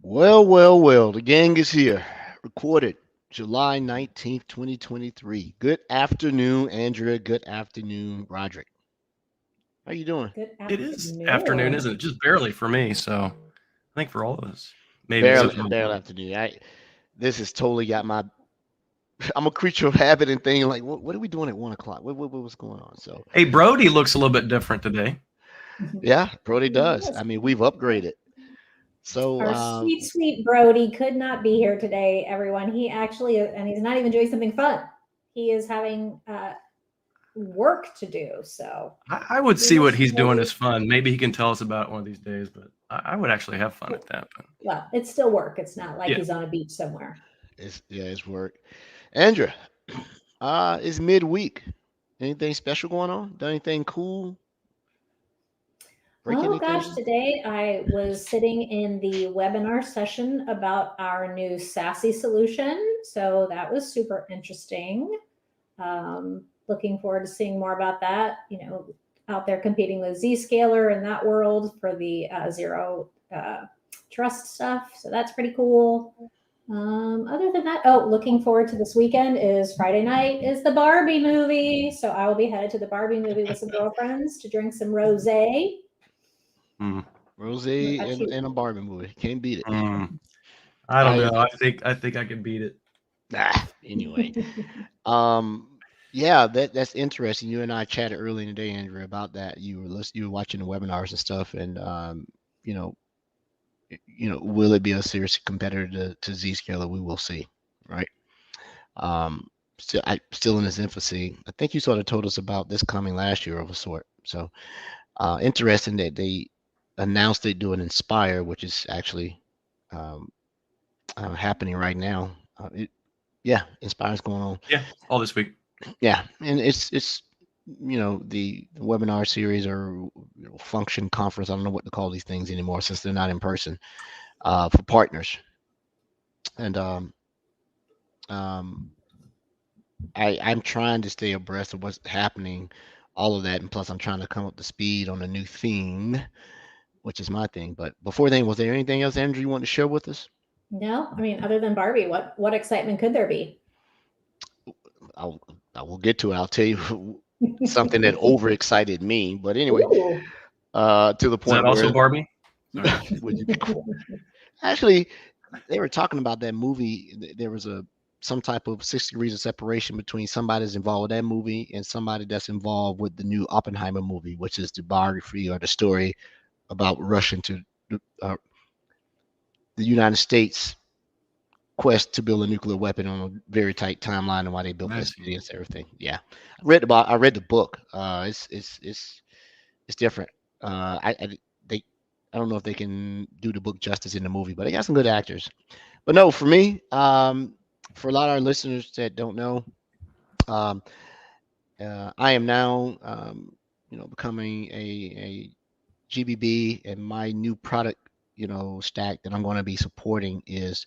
Well, the gang is here. Recorded July 19th, 2023. Good afternoon, Andrea. Good afternoon, Roderick. How you doing? Good It is afternoon, afternoon. isn't it? Just barely for me, so I think for all of us. Maybe Barely, except for barely afternoon. This has totally got my. I'm a creature of habit and thinking like, what are we doing at 1 o'clock? What's going on? So, Hey, Brody looks a little bit different today. yeah, Brody does. Yes. I mean, we've upgraded. So, Our sweet Brody could not be here today, everyone. He actually, and he's not even doing something fun. He is having work to do. So I would see what he's doing as fun. Maybe he can tell us about it one of these days, but I would actually have fun at that. But. Well, it's still work. It's not like Yeah. he's on a beach somewhere. it's work. Andrea, it's midweek. Anything special going on? Done anything cool? Break Oh anything? gosh, today I was sitting in the webinar session about our new SASE solution. So that was super interesting. Looking forward to seeing more about that. You know, out there competing with Zscaler in that world for the zero trust stuff. So that's pretty cool. Other than that, looking forward to this weekend is Friday night is the Barbie movie. So I will be headed to the Barbie movie with some girlfriends to drink some rosé. Rosé and a Barbie movie. Can't beat it. I don't know. I think I can beat it. Anyway. Yeah, that's interesting. You and I chatted earlier in the day, Andrew, about that. You were watching the webinars and stuff, and you know, will it be a serious competitor to Zscaler? We will see, right? Still in its infancy. I think you sort of told us about this coming last year of a sort. So interesting that they announced they do an Inspire, which is actually happening right now. Inspire's going on. Yeah, all this week. Yeah, and it's the webinar series or function conference. I don't know what to call these things anymore since they're not in person for partners. And I'm trying to stay abreast of what's happening, all of that, and plus I'm trying to come up to speed on a new theme, which is my thing. But before then, was there anything else, Andrew, you want to share with us? No, I mean, other than Barbie, what excitement could there be? I will get to it. I'll tell you something that overexcited me. But anyway, to the point. Is that also Barbie? Would you be cool? Actually, they were talking about that movie. There was some type of 6 degrees of separation between somebody that's involved with that movie and somebody that's involved with the new Oppenheimer movie, which is the biography or the story about Russian to the United States quest to build a nuclear weapon on a very tight timeline and why they built this city and everything. Yeah, I read the book. It's different. I don't know if they can do the book justice in the movie, but they got some good actors. But no, for me, for a lot of our listeners that don't know, I am now becoming a GBB, and my new product stack that I'm going to be supporting is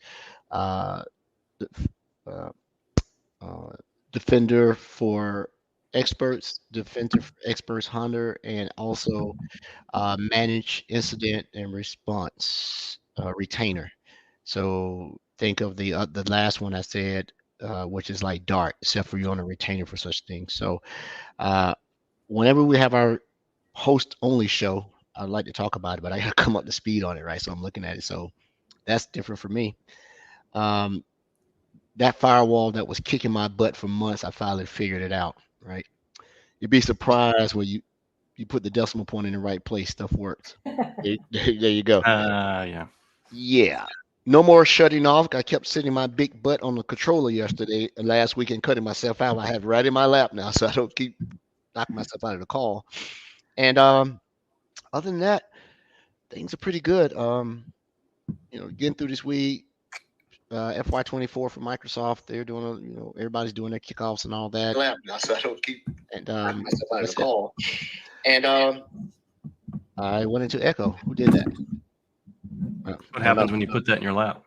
Defender for Experts, Defender for Experts Hunter, and also Manage Incident and Response Retainer. So think of the last one I said, which is like Dart, except for you on a retainer for such things. So whenever we have our host-only show, I'd like to talk about it, but I got to come up to speed on it, right? So I'm looking at it. So that's different for me. That firewall that was kicking my butt for months, I finally figured it out, right? You'd be surprised when you put the decimal point in the right place, stuff works. There you go. Yeah. No more shutting off. I kept sitting my big butt on the controller last week and cutting myself out. I have it right in my lap now, so I don't keep knocking myself out of the call. And other than that, things are pretty good. Getting through this week, FY24 for Microsoft. They're doing everybody's doing their kickoffs and all that. So I don't keep knocking myself out of the call. And I went into Echo. Who did that? What happens when you put that in your lap?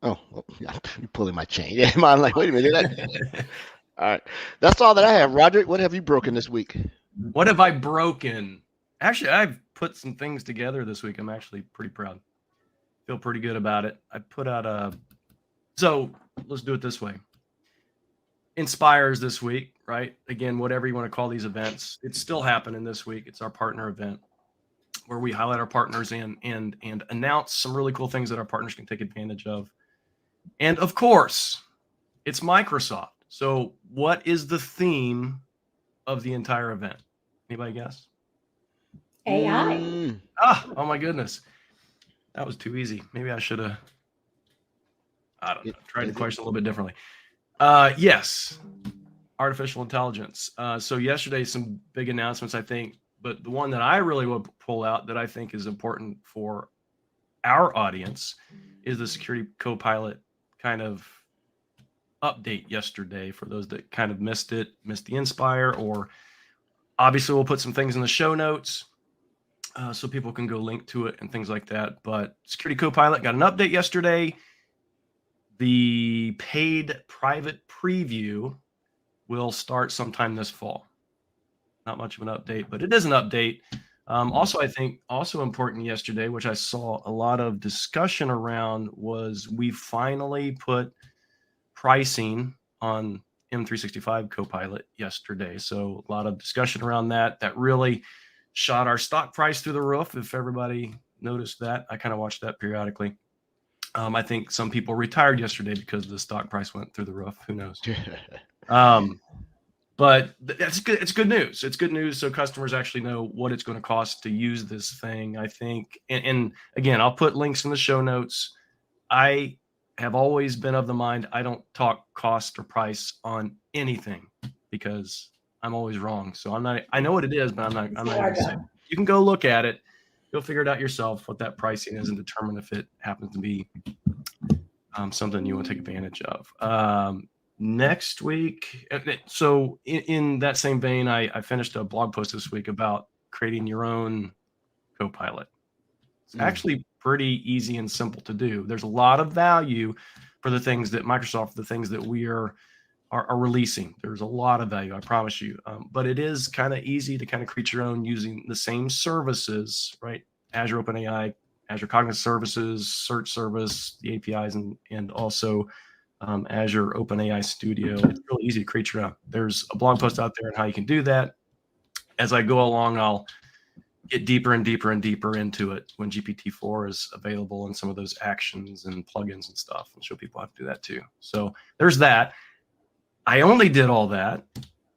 Oh, well, you're pulling my chain. Yeah, I'm like, wait a minute. All right. That's all that I have. Roderick, what have you broken this week? What have I broken? Actually, I've put some things together this week. I'm actually pretty proud. Feel pretty good about it. I put out so let's do it this way. Inspires this week, right? Again, whatever you want to call these events, it's still happening this week. It's our partner event where we highlight our partners and announce some really cool things that our partners can take advantage of. And of course, it's Microsoft. So what is the theme of the entire event? Anybody guess? AI. Oh my goodness. That was too easy. Maybe I should have, I don't know, tried the question a little bit differently. Yes, artificial intelligence. So yesterday, some big announcements, I think, but the one that I really would pull out that I think is important for our audience is the Security Copilot kind of update yesterday for those that kind of missed the Inspire, or obviously we'll put some things in the show notes so people can go link to it and things like that. But Security Copilot got an update yesterday. The paid private preview will start sometime this fall. Not much of an update, but it is an update. Also, I think also important yesterday, which I saw a lot of discussion around, was we finally put pricing on M365 Copilot yesterday. So a lot of discussion around that. That really shot our stock price through the roof. If everybody noticed that, I kind of watched that periodically. I think some people retired yesterday because the stock price went through the roof. Who knows? But that's good. It's good news. It's good news. So customers actually know what it's going to cost to use this thing, I think. And again, I'll put links in the show notes. I have always been of the mind, I don't talk cost or price on anything because I'm always wrong. So I know what it is, but I'm not going to say it. You can go look at it. You'll figure it out yourself what that pricing is and determine if it happens to be something you want to take advantage of. Next week, so in that same vein, I finished a blog post this week about creating your own Copilot. It's actually pretty easy and simple to do. There's a lot of value for the things that Microsoft, the things that we are releasing. There's a lot of value, I promise you. But it is kind of easy to kind of create your own using the same services, right? Azure OpenAI, Azure Cognitive Services, Search Service, the APIs, and also Azure OpenAI Studio. It's really easy to create your own. There's a blog post out there on how you can do that. As I go along, I'll get deeper and deeper and deeper into it when GPT-4 is available and some of those actions and plugins and stuff, and show people how to do that too. So there's that. I only did all that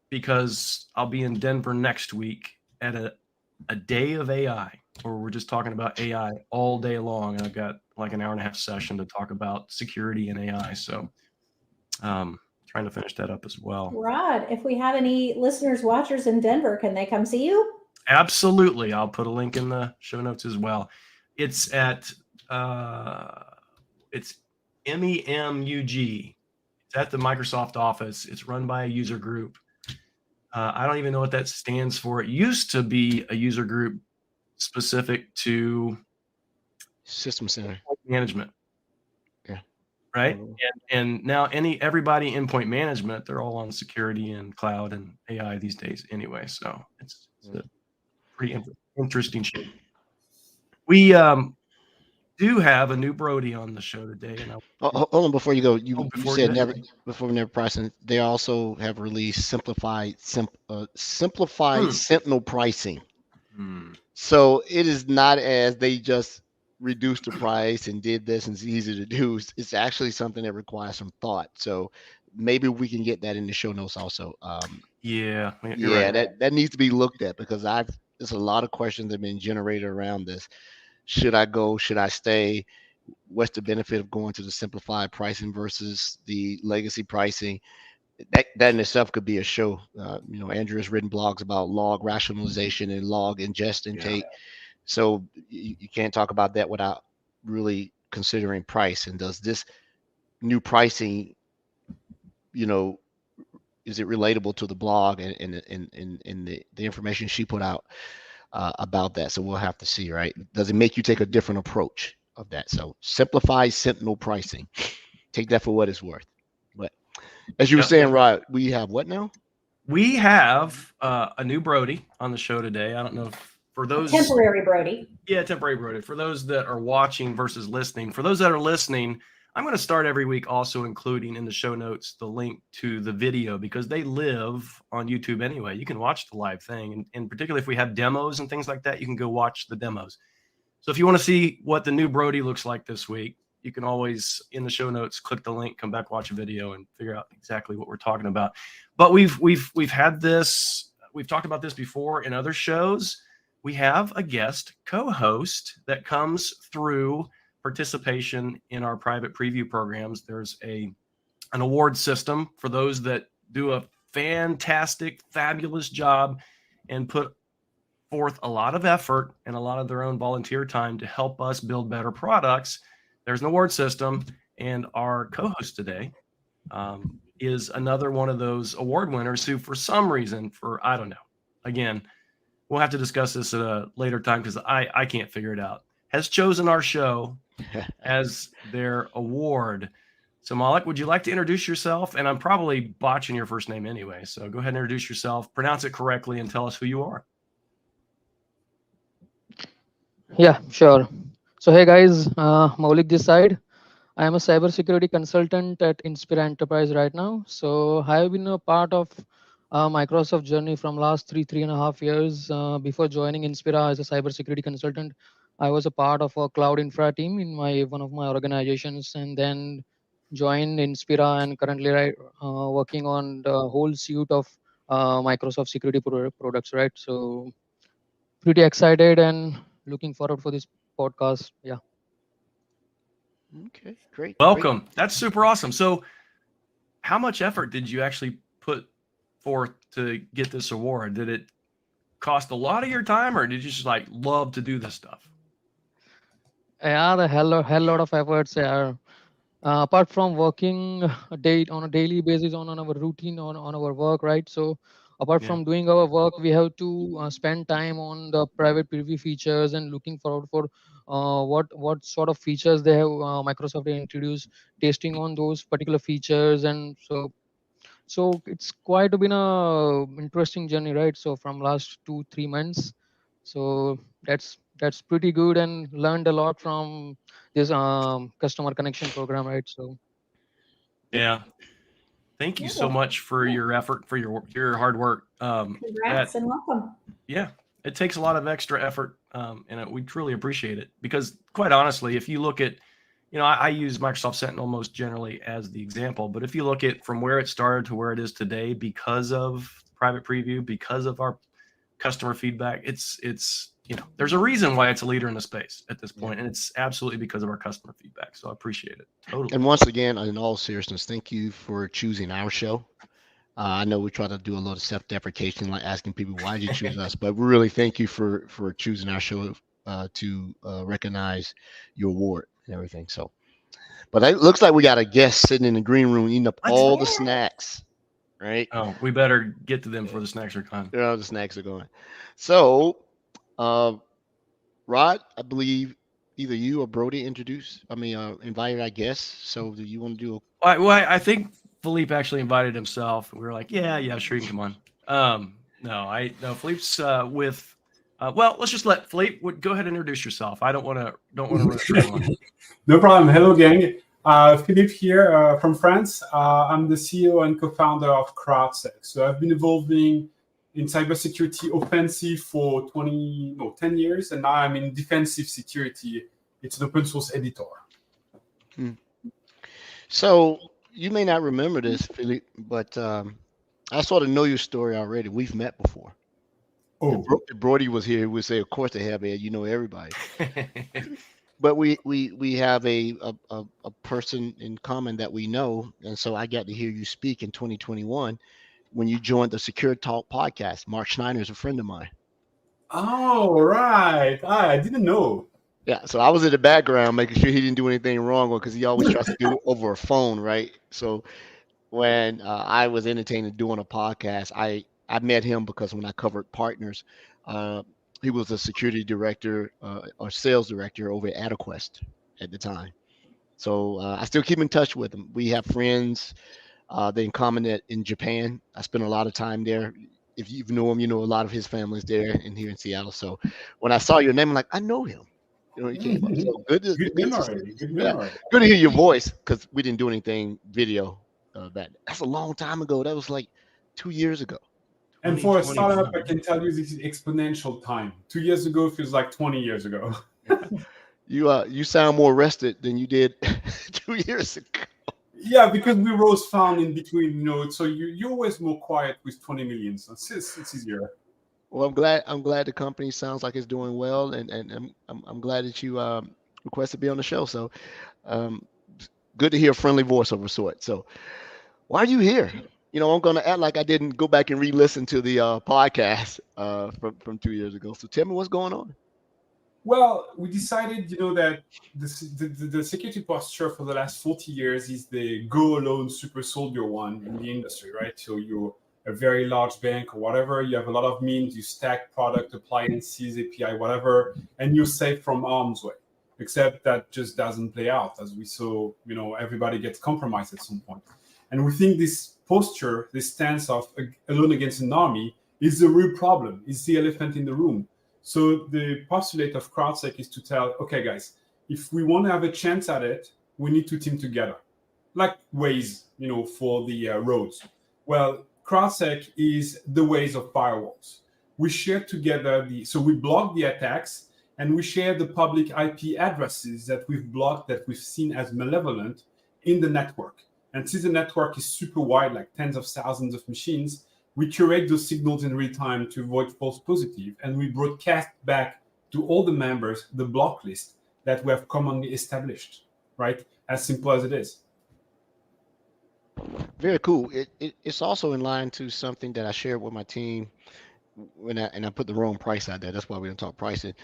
because I'll be in Denver next week at a day of AI, where we're just talking about AI all day long. And I've got like an 1.5 hour session to talk about security and AI. So trying to finish that up as well. Rod, if we have any listeners, watchers in Denver, can they come see you? Absolutely. I'll put a link in the show notes as well. It's at it's MEMUG. It's at the Microsoft office. It's run by a user group. I don't even know what that stands for. It used to be a user group specific to System Center management. Yeah. Right. And now everybody endpoint management, they're all on security and cloud and AI these days anyway. So it's a pretty interesting shape. We do have a new Brody on the show today. And hold on before you go. You said never pricing. They also have released simplified Sentinel pricing. So it is not as they just reduced the price and did this and it's easy to do. It's actually something that requires some thought. So maybe we can get that in the show notes also. Yeah, right. that needs to be looked at because there's a lot of questions that have been generated around this. Should I go? Should I stay? What's the benefit of going to the simplified pricing versus the legacy pricing? That in itself could be a show. Andrew has written blogs about log rationalization and log ingest and take. So you can't talk about that without really considering price. And does this new pricing, is it relatable to the blog and the information she put out about that? So we'll have to see, right? Does it make you take a different approach of that? So simplified Sentinel pricing. Take that for what it's worth. But as you were saying, Rod, we have what now? We have a new Brody on the show today. I don't know if for those temporary Brody. Yeah, temporary Brody. For those that are watching versus listening, for those that are listening, I'm going to start every week also including in the show notes the link to the video because they live on YouTube anyway. You can watch the live thing. And particularly if we have demos and things like that, you can go watch the demos. So if you want to see what the new Brody looks like this week, you can always in the show notes click the link, come back, watch a video, and figure out exactly what we're talking about. But we've had this, we've talked about this before in other shows. We have a guest co-host that comes through participation in our private preview programs. There's an award system for those that do a fantastic, fabulous job and put forth a lot of effort and a lot of their own volunteer time to help us build better products. There's an award system, and our co-host today is another one of those award winners who, for some reason, I don't know, again, we'll have to discuss this at a later time because I can't figure it out, has chosen our show as their award. So Malik, would you like to introduce yourself? And I'm probably botching your first name anyway, so go ahead and introduce yourself, pronounce it correctly, and tell us who you are. Yeah, sure. So hey guys, Maulik this side. I am a cybersecurity consultant at Inspira Enterprise right now. So I have been a part of Microsoft journey from last three and a half years. Before joining Inspira as a cybersecurity consultant, I was a part of a cloud infra team in one of my organizations, and then joined Inspira and currently working on the whole suite of Microsoft security products. Right. So pretty excited and looking forward for this podcast. Yeah. Okay, great. Welcome. Great. That's super awesome. So how much effort did you actually put forth to get this award? Did it cost a lot of your time, or did you just like love to do this stuff? Yeah, the hell lot of efforts. Yeah. Apart from working on a daily basis on our routine on our work, right? So apart from doing our work, we have to spend time on the private preview features and looking forward for what sort of features they have Microsoft introduced, testing on those particular features, and so it's quite been a interesting journey, right? So from last 2-3 months, so that's pretty good and learned a lot from this customer connection program, right? So yeah, thank you so much for your effort, for your hard work. Congrats and welcome. Yeah, it takes a lot of extra effort, and we truly appreciate it because, quite honestly, if you look at, I use Microsoft Sentinel most generally as the example, but if you look at from where it started to where it is today, because of private preview, because of our customer feedback, it's there's a reason why it's a leader in the space at this point, and it's absolutely because of our customer feedback. So I appreciate it totally. And once again, in all seriousness, thank you for choosing our show. I know we try to do a lot of self-deprecation, like asking people why did you choose us, but we really thank you for choosing our show to recognize your award and everything. So, but it looks like we got a guest sitting in the green room eating up all the snacks, right? Oh, we better get to them before the snacks are gone. Yeah, the snacks are going. So, Rod, I believe either you or Brody invited our guests. So, do you want to do I think Philippe actually invited himself. We were like, yeah, sure, you can come on. No, Philippe's with. Well, let's just let Philippe go ahead and introduce yourself. I don't want to run. No problem. Hello, gang. Philippe here from France. I'm the CEO and co-founder of CrowdSec. So I've been evolving in cybersecurity offensive for 10 years, and now I'm in defensive security. It's an open source editor. So you may not remember this, Philippe, but I sort of know your story already. We've met before. Oh, if Brody was here, he would say, "Of course they have, Ed. You know everybody." But we have a person in common that we know, and so I got to hear you speak in 2021 when you joined the Secure Talk podcast. Mark Schneider is a friend of mine. Oh, right. I didn't know. Yeah, so I was in the background making sure he didn't do anything wrong because he always tries to do it over a phone, right? So when I was entertaining doing a podcast, I met him because when I covered partners, he was a security director or sales director over at AdaQuest at the time. So I still keep in touch with him. We have friends in common in Japan. I spent a lot of time there. if you know him, you know a lot of his family's there and here in Seattle. So when I saw your name, I'm like, I know him. You know, he came up. So good memory. Good to hear your voice, because we didn't do anything video that's a long time ago. That was like 2 years ago. And for a startup, I can tell you this is exponential time. 2 years ago feels like 20 years ago. You sound more rested than you did 2 years ago. Yeah, because we rose found in between, you know, so you're always more quiet with 20 million. So it's easier. Well, I'm glad the company sounds like it's doing well, and I'm glad that you requested to be on the show. So good to hear a friendly voice of a sort. So why are you here? You know, I'm going to act like I didn't go back and re-listen to the podcast from 2 years ago. So tell me what's going on. Well, we decided, you know, that the security posture for the last 40 years is the go alone super soldier one in the industry, right? So you're a very large bank or whatever, you have a lot of means, you stack product, appliances, API, whatever, and you're safe from harm's way. Except that just doesn't play out, as we saw, you know, everybody gets compromised at some point. And we think this posture, this stance of alone against an army is the real problem, is the elephant in the room. So the postulate of CrowdSec is to tell, okay, guys, if we want to have a chance at it, we need to team together, like Waze, you know, for the roads. Well, CrowdSec is the Waze of firewalls. We share together so we block the attacks, and we share the public IP addresses that we've blocked, that we've seen as malevolent in the network. And since the network is super wide, like tens of thousands of machines, we curate those signals in real time to avoid false positive, and we broadcast back to all the members the block list that we have commonly established, right? As simple as it is. Very cool. It's also in line to something that I shared with my team when I put the wrong price out there. That's why we don't talk pricing.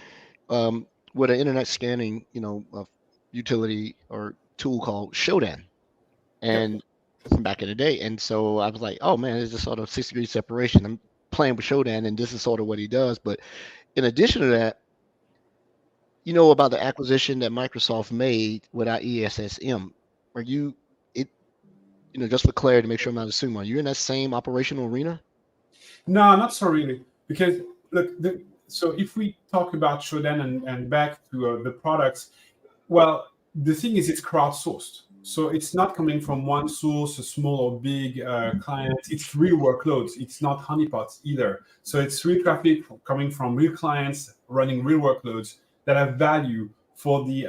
With an internet scanning, you know, utility or tool called Shodan, and from back in the day. And so I was like, oh man, there's this sort of 6-degree separation. I'm playing with Shodan, and this is sort of what he does. But in addition to that, you know about the acquisition that Microsoft made with our ESSM. Are you, you know, just for clarity, to make sure I'm not assuming, are you in that same operational arena? No, not so really. Because look, so if we talk about Shodan and back to the products, well, the thing is it's crowdsourced. So it's not coming from one source, a small or big client. It's real workloads. It's not honeypots either. So it's real traffic coming from real clients running real workloads that have value for the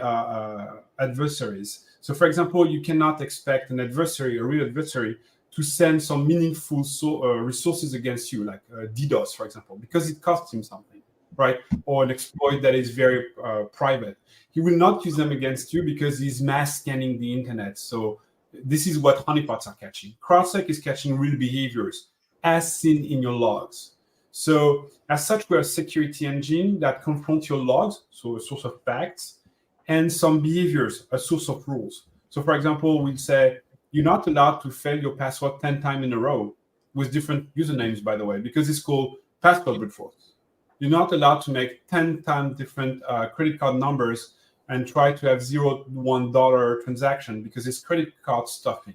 adversaries. So for example, you cannot expect an adversary, a real adversary, to send some meaningful resources against you, like DDoS, for example, because it costs him something, right? Or an exploit that is very private. He will not use them against you because he's mass scanning the internet. So this is what honeypots are catching. CrowdSec is catching real behaviors as seen in your logs. So as such, we're a security engine that confronts your logs, so a source of facts, and some behaviors, a source of rules. So for example, we'd say, you're not allowed to fail your password 10 times in a row with different usernames, by the way, because it's called password brute force. You're not allowed to make 10 times different credit card numbers and try to have $1 transaction because it's credit card stuffing.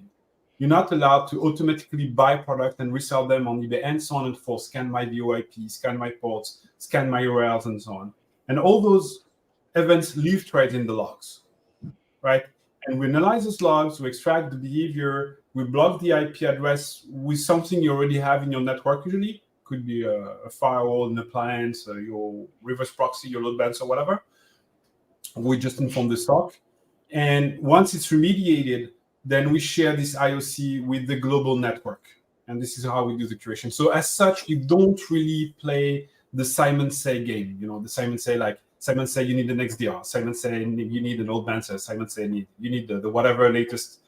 You're not allowed to automatically buy product and resell them on eBay, and so on and forth, scan my VoIP, scan my ports, scan my URLs, and so on. And all those events leave threads in the logs, right? And we analyze those logs, we extract the behavior, we block the IP address with something you already have in your network usually. Could be a firewall, an appliance, your reverse proxy, your load balance, or whatever. We just inform the SOC. And once it's remediated, then we share this IOC with the global network. And this is how we do the curation. So as such, you don't really play the Simon Say game. You know, the Simon Say, like, Simon say you need an XDR. Simon say you need an old balancer. Simon say you need the whatever latest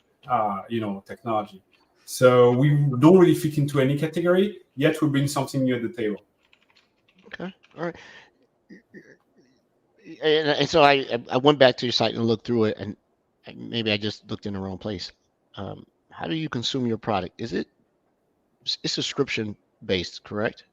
technology. So we don't really fit into any category, yet we bring something new at the table. Okay, all right. And so I went back to your site and looked through it, and maybe I just looked in the wrong place. How do you consume your product? It's subscription based, correct?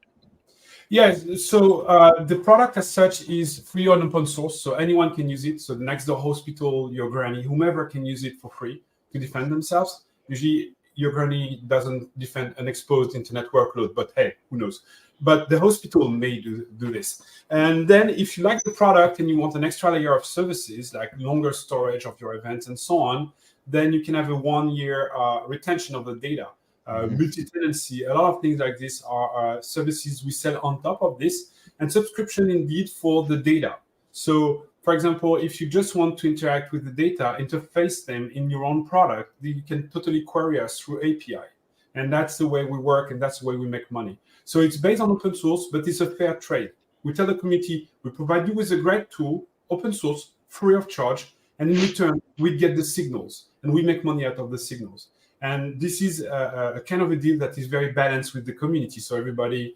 Yes, so the product as such is free on open source, so anyone can use it. So the next door hospital, your granny, whomever can use it for free to defend themselves. Usually your gurney doesn't defend an exposed internet workload, but hey, who knows? But the hospital may do this. And then if you like the product and you want an extra layer of services, like longer storage of your events and so on, then you can have a 1-year retention of the data. Multi-tenancy, a lot of things like this are services we sell on top of this, and subscription indeed for the data. So, for example, if you just want to interact with the data, interface them in your own product, you can totally query us through API. And that's the way we work, and that's the way we make money. So it's based on open source, but it's a fair trade. We tell the community, we provide you with a great tool, open source, free of charge, and in return, we get the signals, and we make money out of the signals. And this is a kind of a deal that is very balanced with the community. So everybody,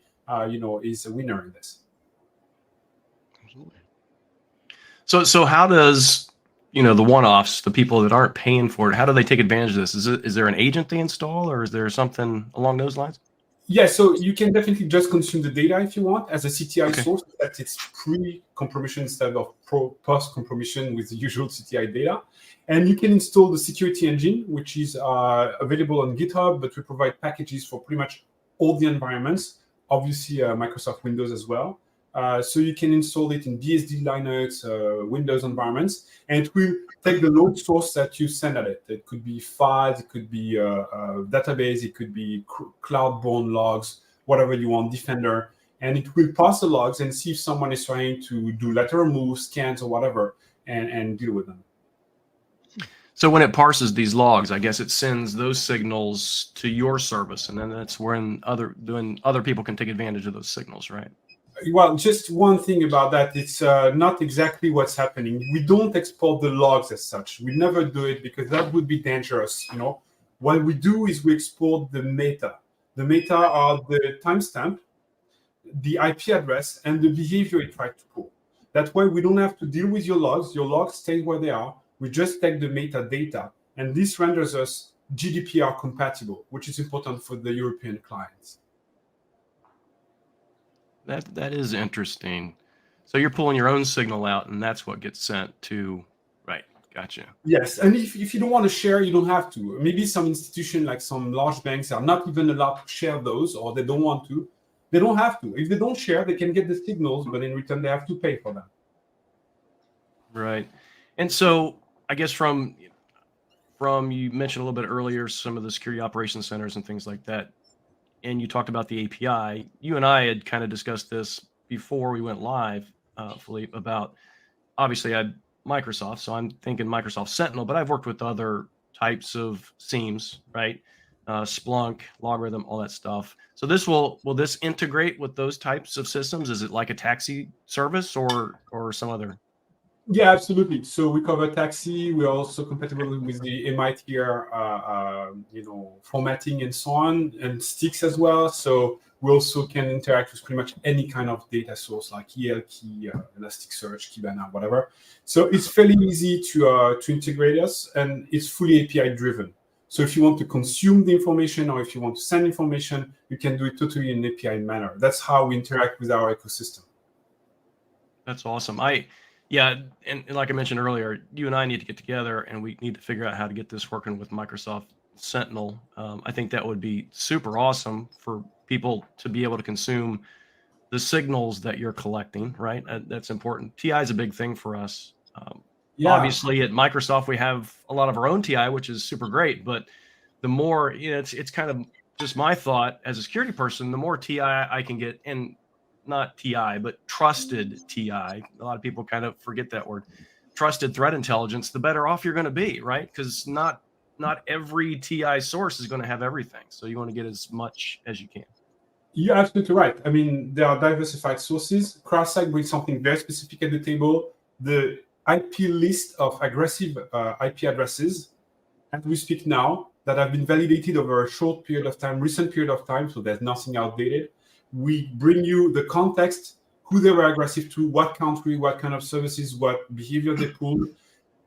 is a winner in this. Absolutely. So how does, the one-offs, the people that aren't paying for it, how do they take advantage of this? Is there an agent they install, or is there something along those lines? Yeah, so you can definitely just consume the data if you want as a CTI source. That it's pre-compromission instead of post-compromission with the usual CTI data. And you can install the security engine, which is available on GitHub, but we provide packages for pretty much all the environments, obviously Microsoft Windows as well. So you can install it in BSD, Linux, Windows environments, and it will take the load source that you send at it. It could be files, it could be a database, it could be cloud-borne logs, whatever you want, Defender, and it will parse the logs and see if someone is trying to do lateral moves, scans, or whatever, and deal with them. So when it parses these logs, I guess it sends those signals to your service, and then that's when other people can take advantage of those signals, right? Well, just one thing about that, it's not exactly what's happening. We don't export the logs as such. We never do it because that would be dangerous. What we do is we export the meta. The meta are the timestamp, the IP address, and the behavior it tried to pull. That way, we don't have to deal with your logs. Your logs stay where they are. We just take the metadata, and this renders us GDPR compatible, which is important for the European clients. That is interesting. So you're pulling your own signal out, and that's what gets sent to, right? Gotcha. Yes, and if you don't want to share, you don't have to. Maybe some institution, like some large banks, are not even allowed to share those, or they don't want to. They don't have to. If they don't share, they can get the signals, but in return, they have to pay for them. Right. And so I guess from you mentioned a little bit earlier some of the security operations centers and things like that, and you talked about the API. You and I had kind of discussed this before we went live, Philippe, about obviously I had Microsoft, so I'm thinking Microsoft Sentinel, but I've worked with other types of SIEMs, right? Splunk, Logarithm, all that stuff. So will this integrate with those types of systems? Is it like a taxi service or some other? Yeah, absolutely. So we cover taxi. We're also compatible with the MIT formatting and so on, and sticks as well. So we also can interact with pretty much any kind of data source like ELK, Elasticsearch, Kibana, whatever. So it's fairly easy to integrate us, and it's fully API driven. So if you want to consume the information or if you want to send information, you can do it totally in an API manner. That's how we interact with our ecosystem. That's awesome. Yeah, and like I mentioned earlier, you and I need to get together and we need to figure out how to get this working with Microsoft Sentinel. I think that would be super awesome for people to be able to consume the signals that you're collecting, right? That's important. TI is a big thing for us. Obviously, at Microsoft, we have a lot of our own TI, which is super great. But the more, it's kind of just my thought as a security person, the more TI I can get, and not TI, but trusted TI. A lot of people kind of forget that word. Trusted threat intelligence, the better off you're going to be, right? Because not every TI source is going to have everything. So you want to get as much as you can. You're absolutely right. I mean, there are diversified sources. CrowdSec brings something very specific at the table. The IP list of aggressive IP addresses, as we speak now, that have been validated over a short period of time, recent period of time, so there's nothing outdated. We bring you the context, who they were aggressive to, what country, what kind of services, what behavior they pulled,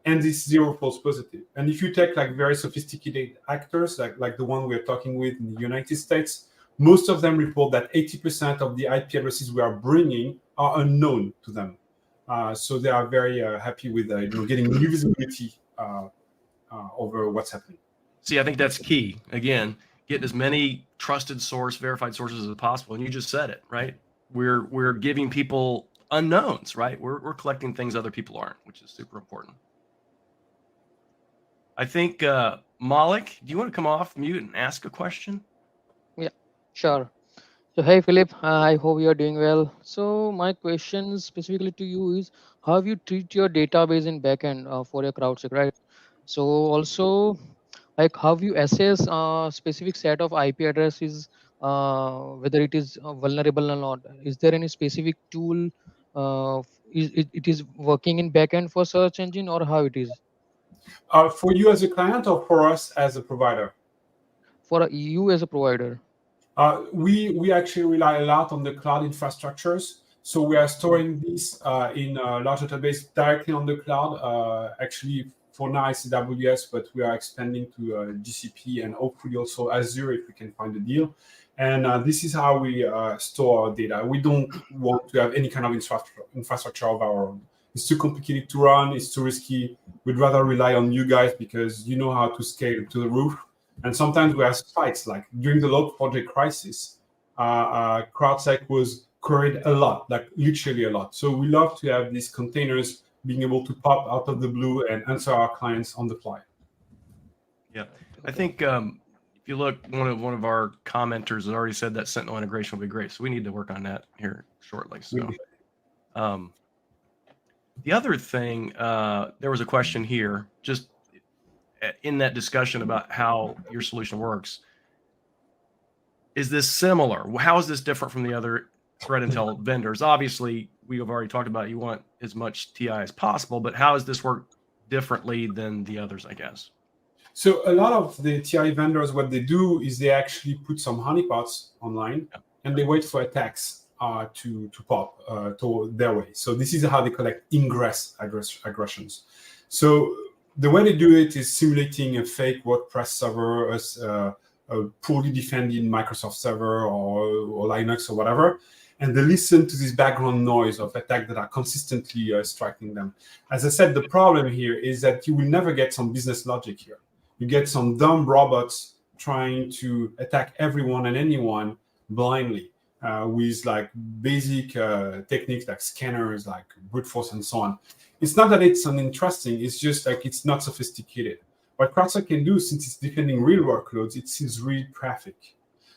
and this zero false positive. And if you take like very sophisticated actors, like the one we're talking with in the United States, most of them report that 80% of the IP addresses we are bringing are unknown to them. So they are very happy with getting new visibility over what's happening. See, I think that's key. Again, getting as many trusted source, verified sources as possible. And you just said it, right? We're giving people unknowns, right? We're collecting things other people aren't, which is super important. I think Malik, do you want to come off mute and ask a question? Yeah, sure. So hey Philip, I hope you are doing well. So my question specifically to you is how you treat your database in backend for your CrowdSec, right? So also like how you assess a specific set of IP addresses, whether it is vulnerable or not. Is there any specific tool? It is working in backend for search engine or how it is? For you as a client or for us as a provider? For you as a provider. We actually rely a lot on the cloud infrastructures. So we are storing this in a large database directly on the cloud. Actually, for now it's AWS, but we are expanding to GCP and hopefully also Azure if we can find a deal. And this is how we store our data. We don't want to have any kind of infrastructure of our own. It's too complicated to run. It's too risky. We'd rather rely on you guys because you know how to scale to the roof. And sometimes we have spikes, like during the log project crisis, CrowdSec was queried a lot, like literally a lot. So we love to have these containers being able to pop out of the blue and answer our clients on the fly. Yeah, I think if you look, one of our commenters has already said that Sentinel integration will be great. So we need to work on that here shortly. So the other thing, there was a question here, just in that discussion about how your solution works. Is this similar? How is this different from the other threat intel vendors? Obviously, we have already talked about you want as much TI as possible, but how does this work differently than the others, I guess? So a lot of the TI vendors, what they do is they actually put some honeypots online and they wait for attacks to pop to their way. So this is how they collect ingress aggressions. So the way they do it is simulating a fake WordPress server as a poorly defended Microsoft server or Linux or whatever. And they listen to this background noise of attacks that are consistently striking them. As I said, the problem here is that you will never get some business logic here. You get some dumb robots trying to attack everyone and anyone blindly with like basic techniques like scanners, like brute force and so on. It's not that it's uninteresting, it's just like it's not sophisticated. What CrowdSec can do, since it's defending real workloads, it sees real traffic.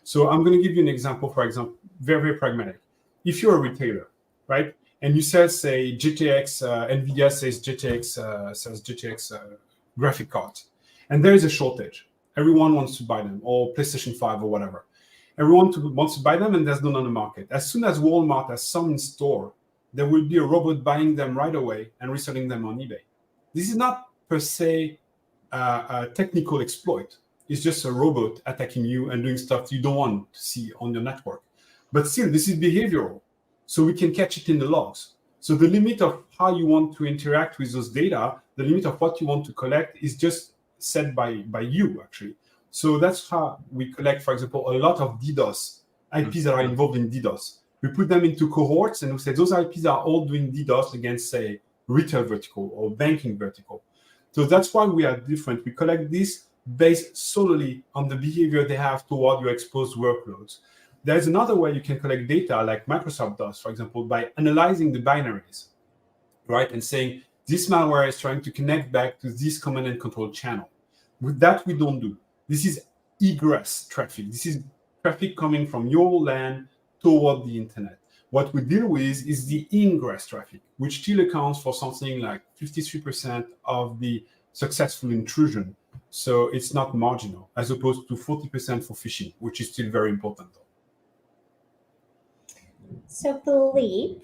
So I'm going to give you an example, for example, very, very pragmatic. If you're a retailer, right, and you sell, say, GTX, NVIDIA says GTX graphic cards, and there is a shortage. Everyone wants to buy them, or PlayStation 5 or whatever. Everyone wants to buy them, and there's none on the market. As soon as Walmart has some in store, there will be a robot buying them right away and reselling them on eBay. This is not per se a technical exploit. It's just a robot attacking you and doing stuff you don't want to see on your network. But still, this is behavioral, so we can catch it in the logs. So the limit of how you want to interact with those data, the limit of what you want to collect is just set by you, actually. So that's how we collect, for example, a lot of DDoS, IPs that are involved in DDoS. We put them into cohorts and we say those IPs are all doing DDoS against, say, retail vertical or banking vertical. So that's why we are different. We collect this based solely on the behavior they have toward your exposed workloads. There's another way you can collect data like Microsoft does, for example, by analyzing the binaries, right? And saying this malware is trying to connect back to this command and control channel. With that, we don't do. This is egress traffic. This is traffic coming from your LAN toward the internet. What we deal with is the ingress traffic, which still accounts for something like 53% of the successful intrusion. So it's not marginal, as opposed to 40% for phishing, which is still very important. So Philippe,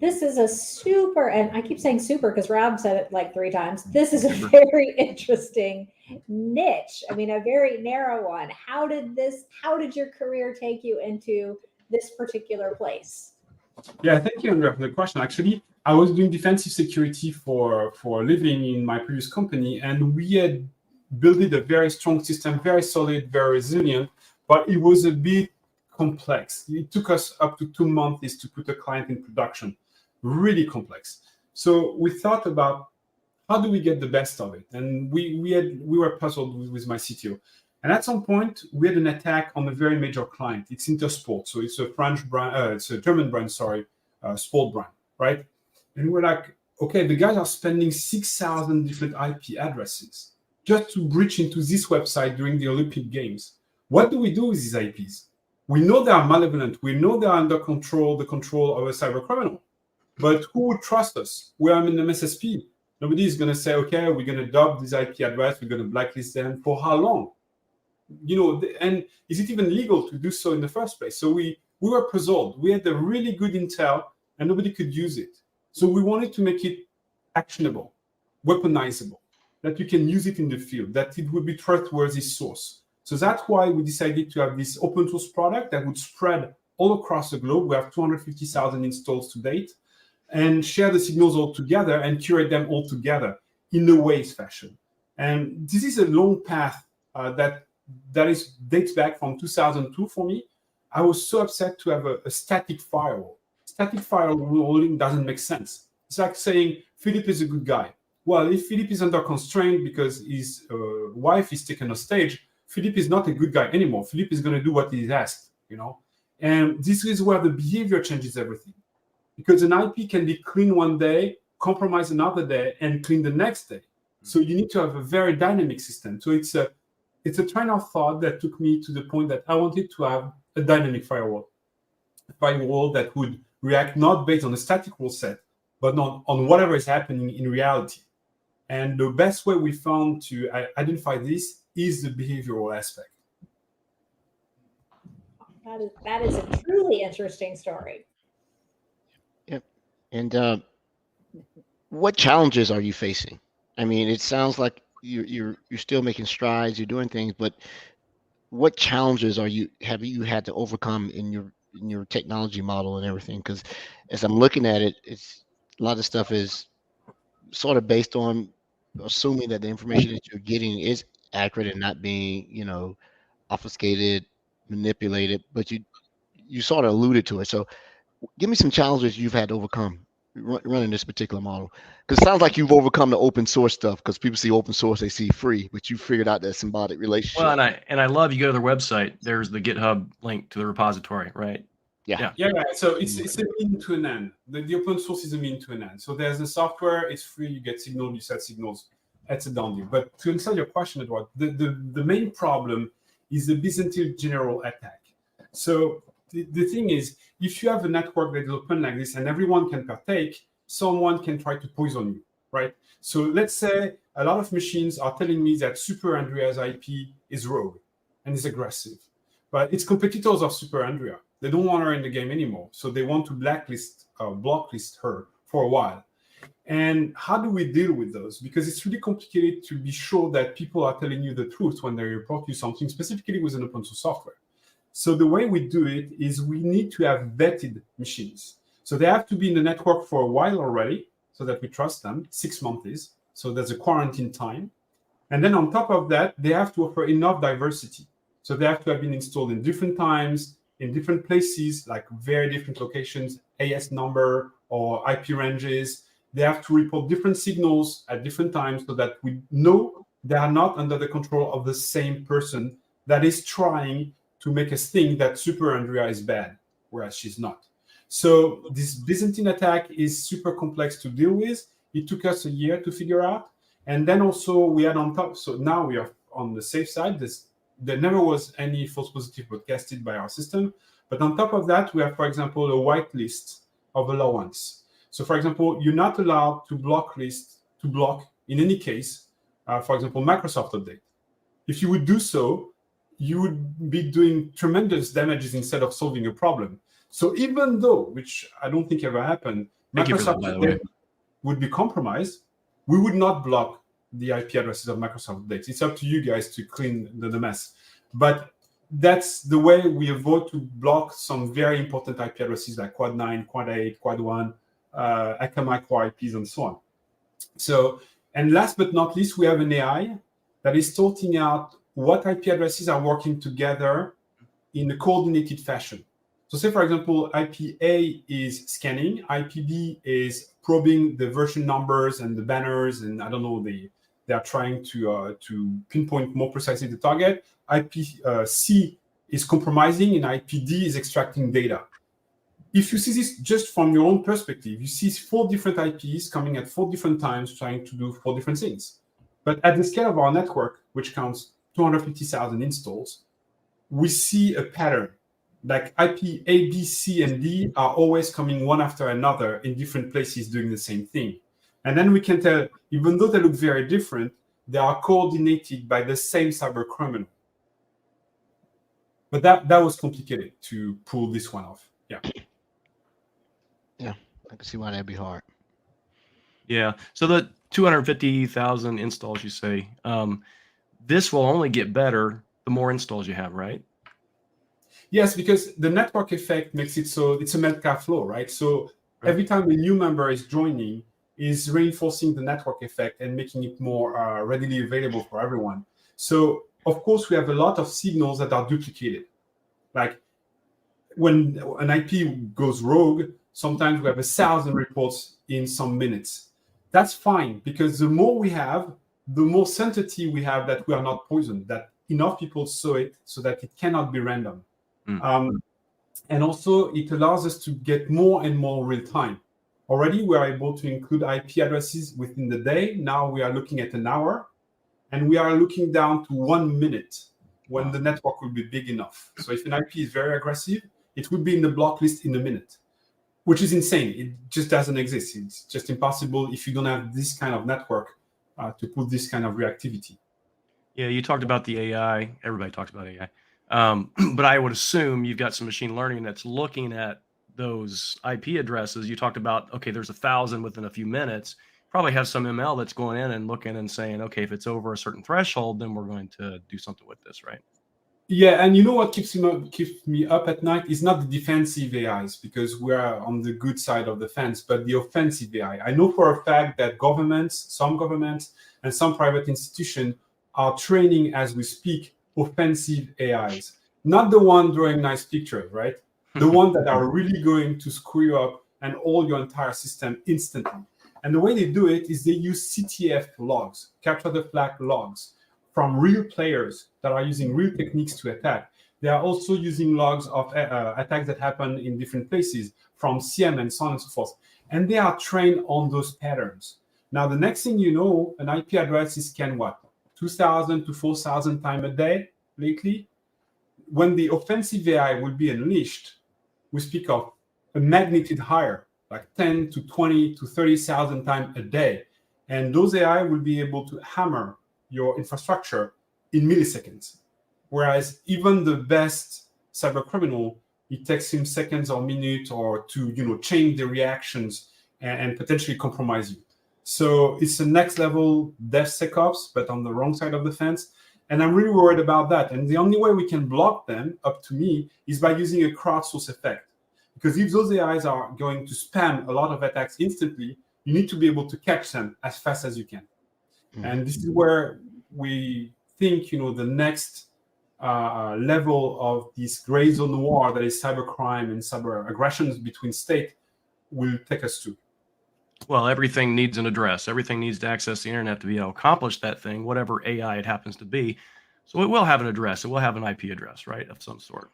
this is a super, and I keep saying super because Rob said it like 3 times. This is a very interesting niche. I mean, a very narrow one. How did your career take you into this particular place? Yeah, thank you, Andrea, for the question. Actually, I was doing defensive security for a living in my previous company, and we had built a very strong system, very solid, very resilient, but it was a bit complex. It took us up to 2 months to put a client in production. Really complex. So we thought about how do we get the best of it? And we were puzzled with my CTO. And at some point, we had an attack on a very major client. It's Intersport, so it's a French brand, it's a German brand, sport brand, right? And we're like, okay, the guys are spending 6,000 different IP addresses just to breach into this website during the Olympic Games. What do we do with these IPs? We know they are malevolent. We know they are under the control of a cyber criminal. But who would trust us? We are in an MSSP. Nobody is going to say, okay, we're going to adopt this IP address. We're going to blacklist them. For how long? And is it even legal to do so in the first place? So we were puzzled. We had a really good intel and nobody could use it. So we wanted to make it actionable, weaponizable, that you can use it in the field, that it would be trustworthy source. So that's why we decided to have this open source product that would spread all across the globe. We have 250,000 installs to date, and share the signals all together and curate them all together in a Waze fashion. And this is a long path that dates back from 2002 for me. I was so upset to have a static firewall. Static firewalling doesn't make sense. It's like saying Philippe is a good guy. Well, if Philippe is under constraint because his wife is taken on stage, Philippe is not a good guy anymore. Philippe is going to do what he is asked, And this is where the behavior changes everything. Because an IP can be clean one day, compromise another day, and clean the next day. So you need to have a very dynamic system. So it's a train of thought that took me to the point that I wanted to have a dynamic firewall. A firewall that would react not based on a static rule set, but on whatever is happening in reality. And the best way we found to identify this is the behavioral aspect. That is a truly interesting story. Yep. And what challenges are you facing? I mean, it sounds like you're still making strides, you're doing things, but what challenges have you had to overcome in your technology model and everything? Because as I'm looking at it, it's a lot of stuff is sort of based on assuming that the information that you're getting is accurate and not being, obfuscated, manipulated. But you sort of alluded to it. So give me some challenges you've had to overcome running this particular model, because it sounds like you've overcome the open source stuff, because people see open source, they see free, but you figured out that symbiotic relationship. Well, and I love, you go to their website, there's the GitHub link to the repository, right? Yeah. So it's a mean to an end. The open source is a mean to an end. So there's the software, it's free, you get signal, you set signals, that's a done deal. But to answer your question, Edward, the main problem is the Byzantine general attack. So the thing is, if you have a network that is open like this and everyone can partake, someone can try to poison you, right? So let's say a lot of machines are telling me that Super Andrea's IP is rogue and is aggressive, but it's competitors of Super Andrea. They don't want her in the game anymore. So they want to blacklist her for a while. And how do we deal with those? Because it's really complicated to be sure that people are telling you the truth when they report you something, specifically with an open source software. So the way we do it is we need to have vetted machines. So they have to be in the network for a while already so that we trust them, 6 months. So there's a quarantine time. And then on top of that, they have to offer enough diversity. So they have to have been installed in different times, in different places, like very different locations, AS number or IP ranges. They have to report different signals at different times so that we know they are not under the control of the same person that is trying to make us think that Super Andrea is bad, whereas she's not. So this Byzantine attack is super complex to deal with. It took us a year to figure out. And then also we had on top, so now we are on the safe side. There never was any false positive broadcasted by our system. But on top of that, we have, for example, a whitelist of allowance. So for example, you're not allowed to block in any case, for example, Microsoft update. If you would do so, you would be doing tremendous damages instead of solving a problem. So even though, which I don't think ever happened, Microsoft would be compromised, we would not block the IP addresses of Microsoft updates. It's up to you guys to clean the mess. But that's the way we avoid to block some very important IP addresses like Quad 9, Quad 8, Quad 1, Akamai core IPs, and so on. So, and last but not least, we have an AI that is sorting out what IP addresses are working together in a coordinated fashion. So say, for example, IP A is scanning, IP B is probing the version numbers and the banners, and I don't know, they are trying to pinpoint more precisely the target. IP C is compromising, and IP D is extracting data. If you see this just from your own perspective, you see 4 different IPs coming at 4 different times trying to do 4 different things. But at the scale of our network, which counts 250,000 installs, we see a pattern. Like IP A, B, C, and D are always coming one after another in different places doing the same thing. And then we can tell, even though they look very different, they are coordinated by the same cyber criminal. But that was complicated to pull this one off. Yeah. Yeah, I can see why that'd be hard. Yeah. So the 250,000 installs you say, this will only get better the more installs you have, right? Yes, because the network effect makes it so it's a Metcalfe flow, right? So every time a new member is joining, is reinforcing the network effect and making it more readily available for everyone. So of course, we have a lot of signals that are duplicated. Like when an IP goes rogue, sometimes we have 1,000 reports in some minutes. That's fine, because the more we have, the more certainty we have that we are not poisoned, that enough people saw it so that it cannot be random. And also, it allows us to get more and more real time. Already, we are able to include IP addresses within the day. Now we are looking at an hour, and we are looking down to 1 minute when the network will be big enough. So if an IP is very aggressive, it would be in the block list in a minute, which is insane. It just doesn't exist. It's just impossible if you don't have this kind of network to put this kind of reactivity. Yeah, you talked about the AI. Everybody talks about AI. But I would assume you've got some machine learning that's looking at those IP addresses. You talked about, okay, there's 1,000 within a few minutes. Probably have some ML that's going in and looking and saying, okay, if it's over a certain threshold, then we're going to do something with this, right? Yeah, and you know what keeps me up at night is not the defensive AIs, because we are on the good side of the fence, but the offensive AI. I know for a fact that some governments, and some private institutions are training as we speak offensive AIs. Not the one drawing nice pictures, right? The one that are really going to screw you up and all your entire system instantly. And the way they do it is they use CTF logs, capture the flag logs, from real players that are using real techniques to attack. They are also using logs of attacks that happen in different places, from CM and so on and so forth. And they are trained on those patterns. Now, the next thing you know, an IP address is scanned what? 2,000 to 4,000 times a day lately. When the offensive AI will be unleashed, we speak of a magnitude higher, like 10 to 20 to 30,000 times a day. And those AI will be able to hammer your infrastructure in milliseconds. Whereas even the best cyber criminal, it takes him seconds or minutes or to change the reactions and potentially compromise you. So it's the next level DevSecOps, but on the wrong side of the fence. And I'm really worried about that. And the only way we can block them, up to me, is by using a crowdsourced effect. Because if those AIs are going to spam a lot of attacks instantly, you need to be able to catch them as fast as you can. And this is where we think, the next level of this gray zone war that is cybercrime and cyber aggressions between states will take us to. Well, everything needs an address. Everything needs to access the internet to be able to accomplish that thing, whatever AI it happens to be. So it will have an address. It will have an IP address, right, of some sort.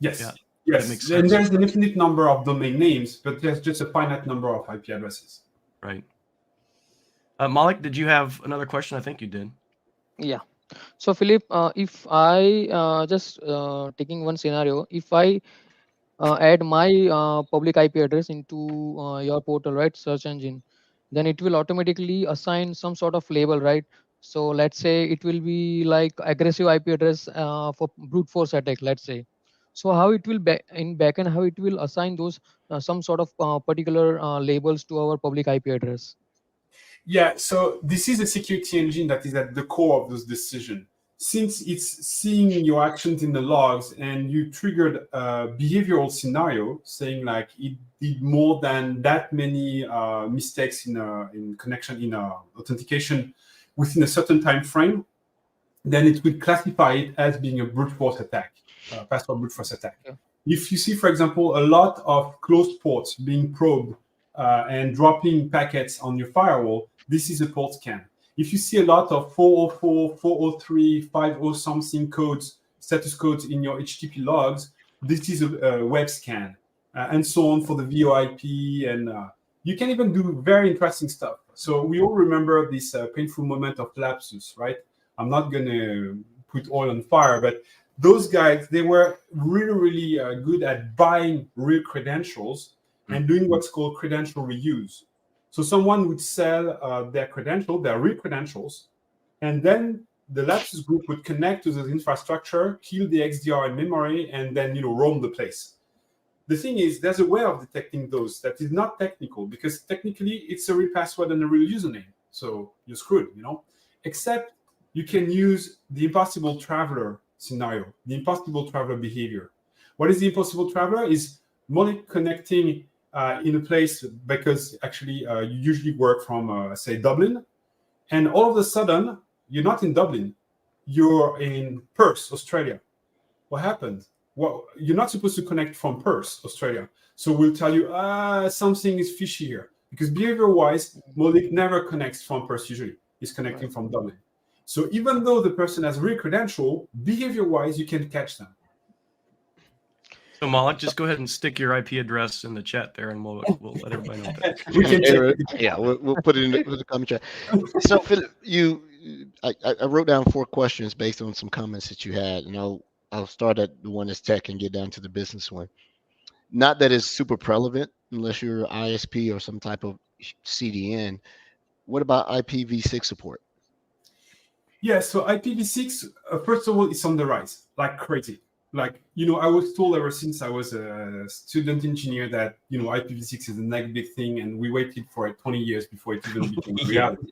Yes. Yeah, yes. And there's an infinite number of domain names, but there's just a finite number of IP addresses. Right. Malik, did you have another question? I think you did. Yeah. So Philippe, if I just taking one scenario, if I add my public IP address into your portal, right, search engine, then it will automatically assign some sort of label, right? So let's say it will be like aggressive IP address for brute force attack, let's say. So how it will in backend, how it will assign those some sort of particular labels to our public IP address? Yeah, so this is a security engine that is at the core of those decisions. Since it's seeing your actions in the logs and you triggered a behavioral scenario saying like it did more than that many mistakes in connection, in authentication within a certain time frame, then it will classify it as being a brute force attack, password brute force attack. Yeah. If you see, for example, a lot of closed ports being probed and dropping packets on your firewall, this is a port scan. If you see a lot of 404, 403, 50 something codes, status codes in your HTTP logs, this is a web scan, and so on for the VoIP. And you can even do very interesting stuff. So we all remember this painful moment of lapsus, right? I'm not going to put oil on fire, but those guys, they were really good at buying real credentials and doing what's called credential reuse. So someone would sell their real credentials, and then the lapsus group would connect to the infrastructure, kill the XDR in memory, and then roam the place. The thing is, there's a way of detecting those that is not technical, because technically it's a real password and a real username. So you're screwed, Except you can use the impossible traveler scenario, the impossible traveler behavior. What is the impossible traveler? Is money connecting in a place, because actually you usually work from, say, Dublin, and all of a sudden, you're not in Dublin, you're in Perth, Australia. What happened? Well, you're not supposed to connect from Perth, Australia. So we'll tell you, something is fishy here. Because behavior-wise, Moloch never connects from Perth usually. He's connecting from Dublin. So even though the person has a real credential, behavior-wise, you can catch them. So Moloch, just go ahead and stick your IP address in the chat there, and we'll let everybody know that. We can yeah, we'll put it in the comment chat. So Philip, I wrote down 4 questions based on some comments that you had, and I'll start at the one that's tech and get down to the business one. Not that it's super relevant unless you're ISP or some type of CDN. What about IPv6 support? Yeah, so IPv6, first of all, it's on the rise, like crazy. Like, I was told ever since I was a student engineer that, IPv6 is the next big thing, and we waited for it 20 years before it even became a reality.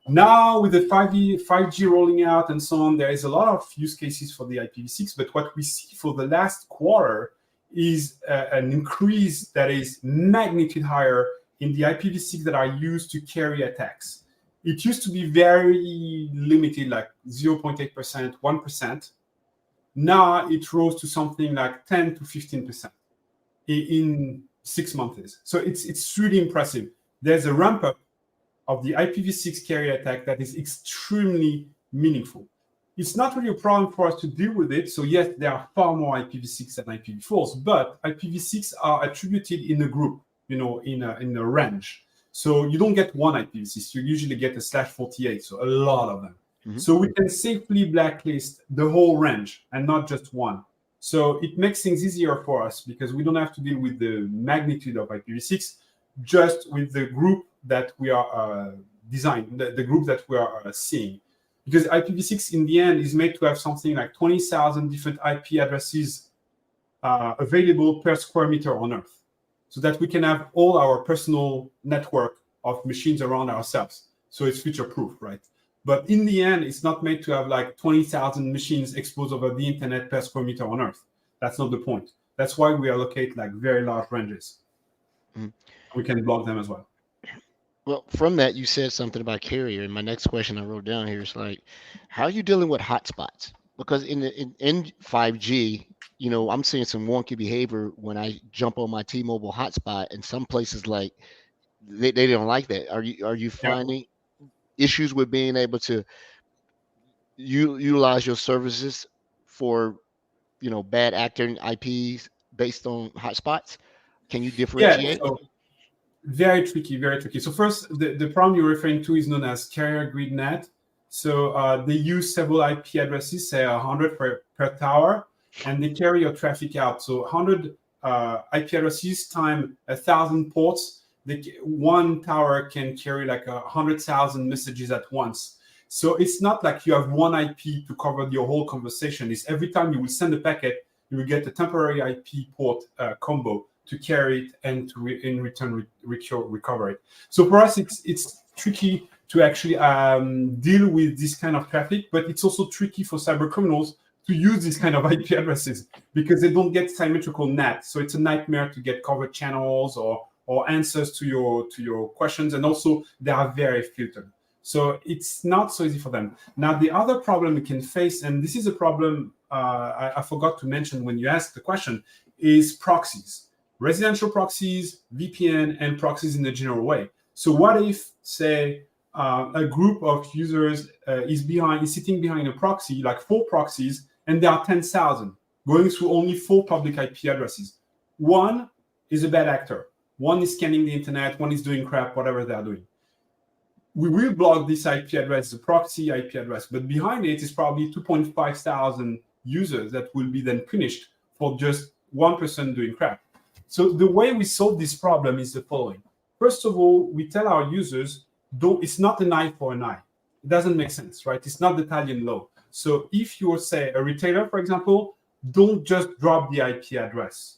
Now, with the 5G rolling out and so on, there is a lot of use cases for the IPv6, but what we see for the last quarter is an increase that is magnitude higher in the IPv6 that are used to carry attacks. It used to be very limited, like 0.8%, 1%. Now it rose to something like 10 to 15% in 6 months. So it's really impressive. There's a ramp up of the IPv6 carrier attack that is extremely meaningful. It's not really a problem for us to deal with it. So yes, there are far more IPv6 than IPv4s, but IPv6 are attributed in a group, in a range. So you don't get one IPv6, you usually get a /48, so a lot of them. Mm-hmm. So we can safely blacklist the whole range and not just one. So it makes things easier for us because we don't have to deal with the magnitude of IPv6, just with the group that we are the group that we are seeing. Because IPv6 in the end is made to have something like 20,000 different IP addresses available per square meter on Earth, so that we can have all our personal network of machines around ourselves. So it's future-proof, right? But in the end, it's not made to have like 20,000 machines exposed over the internet per square meter on Earth. That's not the point. That's why we allocate like very large ranges. Mm-hmm. We can block them as well. Well, from that, you said something about carrier. And my next question I wrote down here is like, how are you dealing with hotspots? Because in 5G, I'm seeing some wonky behavior when I jump on my T-Mobile hotspot, and some places like they don't like that. Are you finding issues with being able to utilize your services for bad actor IPs based on hotspots? Can you differentiate? Yeah, so very tricky, very tricky. So first, the problem you're referring to is known as carrier grid net. So they use several IP addresses, say 100 per tower, and they carry your traffic out. So 100 IP addresses times 1,000 ports. One tower can carry like 100,000 messages at once. So it's not like you have one IP to cover your whole conversation. It's every time you will send a packet, you will get a temporary IP port combo to carry it and to in return recover it. So for us, it's tricky to actually deal with this kind of traffic, but it's also tricky for cyber criminals to use this kind of IP addresses because they don't get symmetrical NAT. So it's a nightmare to get covered channels or answers to your questions, and also they are very filtered. So it's not so easy for them. Now, the other problem we can face, and this is a problem I forgot to mention when you asked the question, is proxies, residential proxies, VPN, and proxies in a general way. So what if, say, a group of users is sitting behind a proxy, like 4 proxies, and there are 10,000 going through only 4 public IP addresses. One is a bad actor. One is scanning the internet. One is doing crap, whatever they're doing. We will block this IP address, the proxy IP address, but behind it is probably 2,500 users that will be then punished for just one person doing crap. So the way we solve this problem is the following. First of all, we tell our users, it's not an eye for an eye. It doesn't make sense, right? It's not the Italian law. So if you're, say, a retailer, for example, don't just drop the IP address.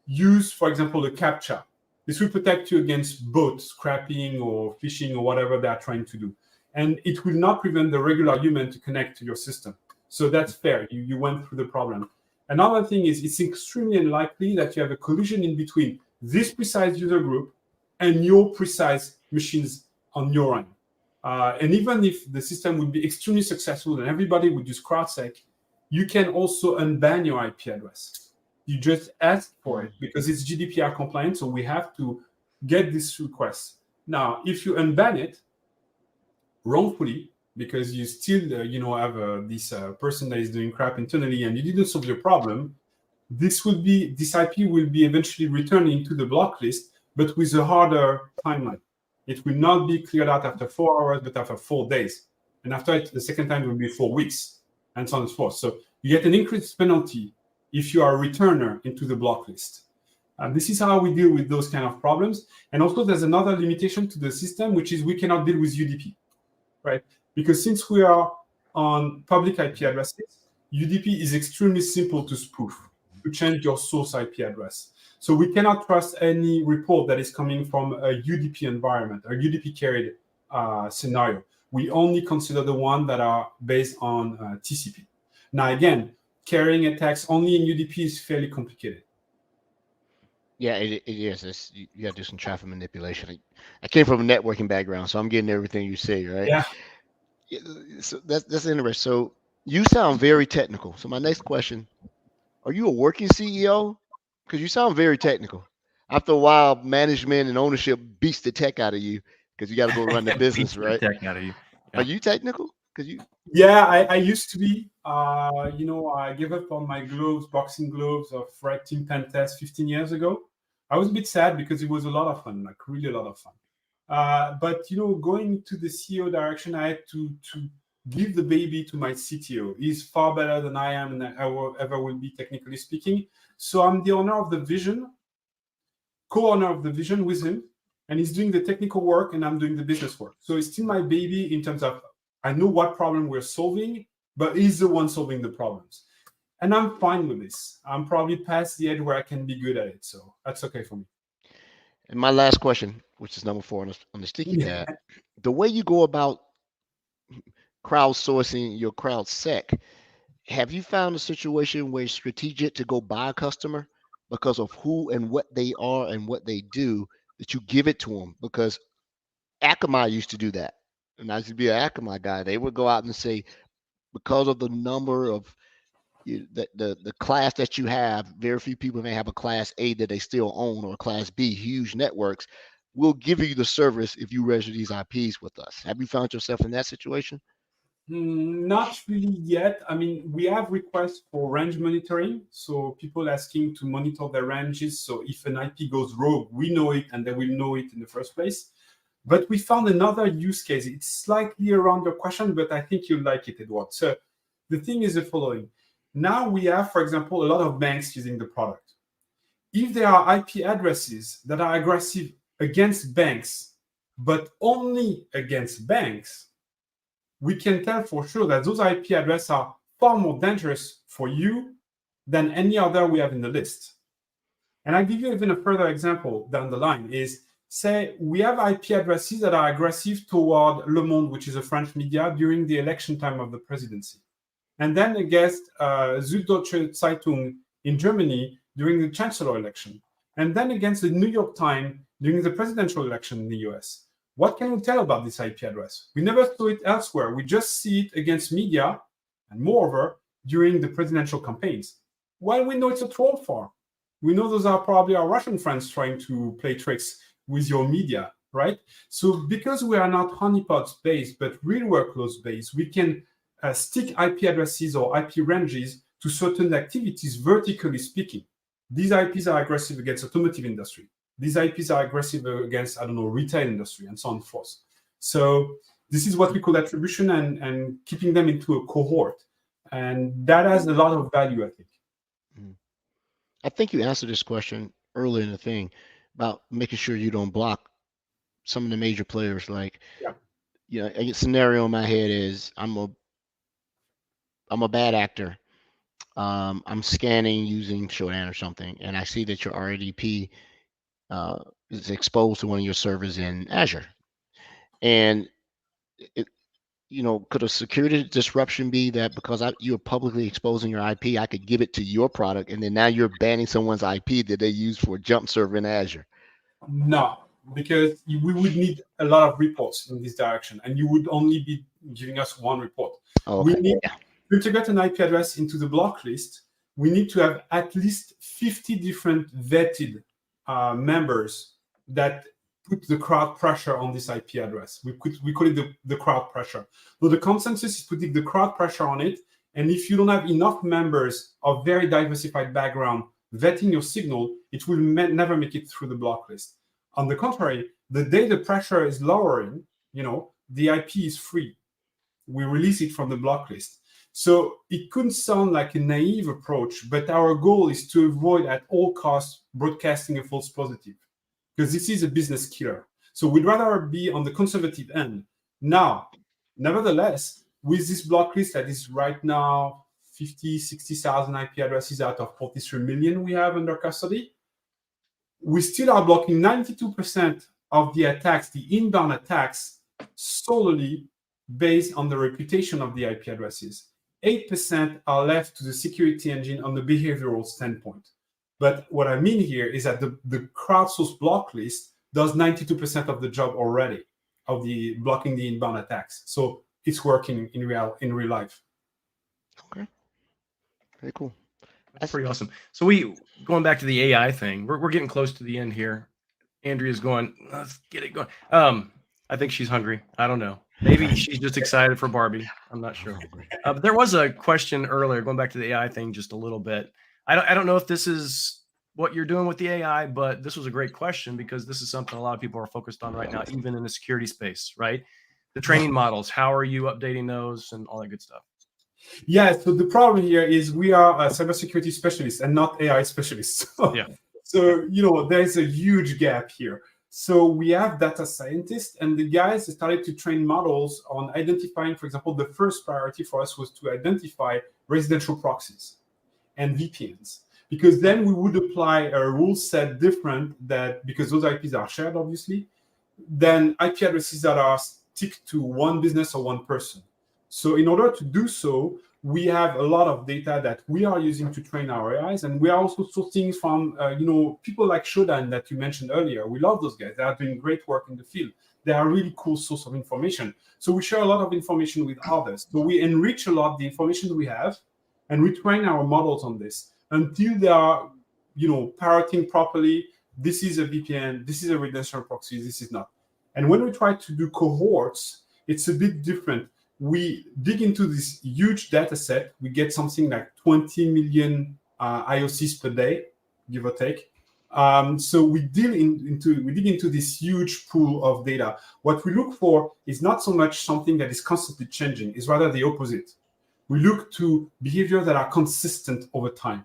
Use, for example, a CAPTCHA. This will protect you against bots scrapping or phishing or whatever they are trying to do. And it will not prevent the regular human to connect to your system. So that's fair. You went through the problem. Another thing is it's extremely unlikely that you have a collision in between this precise user group and your precise machines on your end. And even if the system would be extremely successful and everybody would use CrowdSec, you can also unban your IP address. You just ask for it because it's GDPR compliant, so we have to get this request. Now, if you unban it wrongfully, because you still have this person that is doing crap internally and you didn't solve your problem, this IP will be eventually returned into the block list, but with a harder timeline. It will not be cleared out after 4 hours, but after 4 days. And after it, the second time it will be 4 weeks, and so on and so forth. So you get an increased penalty if you are a returner into the block list. And this is how we deal with those kind of problems. And also there's another limitation to the system, which is we cannot deal with UDP, right? Because since we are on public IP addresses, UDP is extremely simple to spoof, to change your source IP address. So we cannot trust any report that is coming from a UDP environment, a UDP carried scenario. We only consider the one that are based on TCP. Now, again, carrying attacks only in UDP is fairly complicated. Yeah, it is. You got to do some traffic manipulation. I came from a networking background, so I'm getting everything you say, right? Yeah. So that's interesting. So you sound very technical. So my next question, are you a working CEO? Because you sound very technical. After a while, management and ownership beats the tech out of you because you got to go run the business, right? Tech out of you. Yeah. Are you technical? Yeah, I used to be. I gave up on my boxing gloves of red team pen test 15 years ago. I was a bit sad because it was a lot of fun, like really a lot of fun. But going to the CEO direction, I had to give the baby to my CTO. He's far better than I am and I ever will be, technically speaking. So I'm the owner of the vision, co-owner of the vision with him, and he's doing the technical work and I'm doing the business work. So it's still my baby in terms of I know what problem we're solving, but he's the one solving the problems. And I'm fine with this. I'm probably past the edge where I can be good at it. So that's okay for me. And my last question, which is number 4 on the sticky pad, the way you go about crowdsourcing your CrowdSec, have you found a situation where it's strategic to go buy a customer because of who and what they are and what they do, that you give it to them? Because Akamai used to do that. And I used to be an Akamai guy. They would go out and say, because of the number of the class that you have, very few people may have a class A that they still own or a class B, huge networks. We'll give you the service if you register these IPs with us. Have you found yourself in that situation? Not really yet. I mean, we have requests for range monitoring. So people asking to monitor their ranges. So if an IP goes rogue, we know it and they will know it in the first place. But we found another use case. It's slightly around your question, but I think you'll like it, Edward. So the thing is the following. Now we have, for example, a lot of banks using the product. If there are IP addresses that are aggressive against banks, but only against banks, we can tell for sure that those IP addresses are far more dangerous for you than any other we have in the list. And I'll give you even a further example down the line is, say we have IP addresses that are aggressive toward Le Monde, which is a French media, during the election time of the presidency. And then against Süddeutsche Zeitung in Germany during the chancellor election. And then against the New York Times during the presidential election in the US. What can we tell about this IP address? We never saw it elsewhere. We just see it against media, and moreover, during the presidential campaigns. Well, we know it's a troll farm. We know those are probably our Russian friends trying to play tricks with your media, right? So because we are not honeypots based, but real workloads based, we can stick IP addresses or IP ranges to certain activities, vertically speaking. These IPs are aggressive against automotive industry. These IPs are aggressive against, I don't know, retail industry and so on and forth. So this is what we call attribution and keeping them into a cohort. And that has a lot of value, I think. I think you answered this question earlier in the thing about making sure you don't block some of the major players. Like, you know, a scenario in my head is I'm a bad actor. I'm scanning using Shodan or something, and I see that your RADP is exposed to one of your servers in Azure. And you know, could a security disruption be that because you're publicly exposing your IP, I could give it to your product, and then now you're banning someone's IP that they use for a jump server in Azure? No, because we would need a lot of reports in this direction, and you would only be giving us one report. Oh, okay. We need to integrate an IP address into the block list. We need to have at least 50 different vetted members that put the crowd pressure on this IP address. We call it the crowd pressure. So the consensus is putting the crowd pressure on it. And if you don't have enough members of very diversified background vetting your signal, it will never make it through the block list. On the contrary, the day the pressure is lowering, you know, the IP is free. We release it from the block list. So it couldn't sound like a naive approach, but our goal is to avoid at all costs broadcasting a false positive, because this is a business killer. So we'd rather be on the conservative end. Now, nevertheless, with this block list that is right now 50, 60,000 IP addresses out of 43 million we have under custody, we still are blocking 92% of the attacks, the inbound attacks, solely based on the reputation of the IP addresses. 8% are left to the security engine on the behavioral standpoint. But what I mean here is that the crowdsourced block list does 92% of the job already of the blocking the inbound attacks. So it's working in real life. Okay. Very cool. That's pretty awesome. So going back to the AI thing, we're getting close to the end here. Andrea's going, let's get it going. I think she's hungry. I don't know. Maybe she's just excited for Barbie. I'm not sure. But there was a question earlier, going back to the AI thing just a little bit. I don't know if this is what you're doing with the AI, but this was a great question because this is something a lot of people are focused on right now, even in the security space, right? The training models, how are you updating those and all that good stuff? Yeah, so the problem here is we are a cybersecurity specialists and not AI specialists. So you know, there's a huge gap here. So we have data scientists, and the guys started to train models on identifying, for example, the first priority for us was to identify residential proxies and VPNs, because then we would apply a rule set different that, because those IPs are shared, obviously, than IP addresses that are stick to one business or one person. So in order to do so, we have a lot of data that we are using to train our AIs, and we are also sourcing from people like Shodan that you mentioned earlier. We love those guys. They are doing great work in the field. They are a really cool source of information. So we share a lot of information with others. So we enrich a lot the information we have, and we train our models on this until they are, parroting properly. This is a VPN. This is a residential proxy. This is not. And when we try to do cohorts, it's a bit different. We dig into this huge data set. We get something like 20 million IOCs per day, give or take. So we dig into this huge pool of data. What we look for is not so much something that is constantly changing, it's rather the opposite. We look to behaviors that are consistent over time.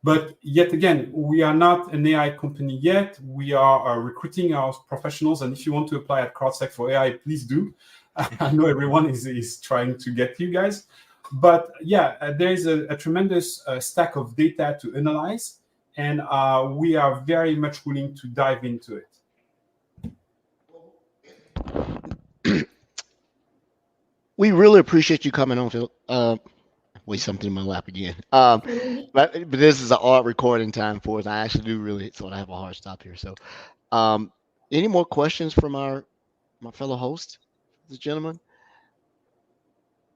But yet again, we are not an AI company yet. We are recruiting our professionals. And if you want to apply at CrowdSec for AI, please do. I know everyone is trying to get you guys. But yeah, there is a tremendous stack of data to analyze. And we are very much willing to dive into it. We really appreciate you coming on, Phil. Wait, something in my lap again. But this is an odd recording time for us. I actually do really sort of have a hard stop here. So any more questions from my fellow host, this gentleman?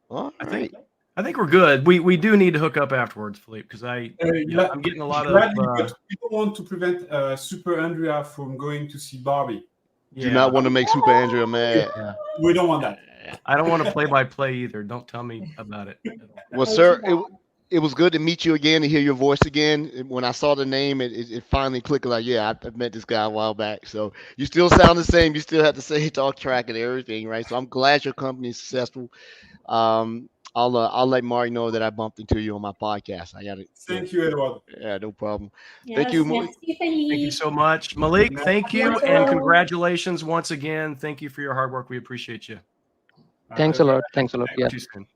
All right. I think we're good. We do need to hook up afterwards, Philippe, because I'm getting a lot of. We don't want to prevent Super Andrea from going to see Barbie. Do not want to make Super Andrea mad. Yeah. We don't want that. I don't want to play-by-play either. Don't tell me about it. Well, sir, it was good to meet you again, to hear your voice again. When I saw the name, it finally clicked. Like, yeah, I've met this guy a while back. So you still sound the same. You still have the same talk track and everything, right? So I'm glad your company is successful. I'll let Mark know that I bumped into you on my podcast. I got it. Thank you, Edward. Yeah, no problem. Yes, thank you, merci, Thank you so much, Malik. Thank you, and congratulations once again. Thank you for your hard work. We appreciate you. Thanks a lot. Thanks a lot. Yeah. Too soon.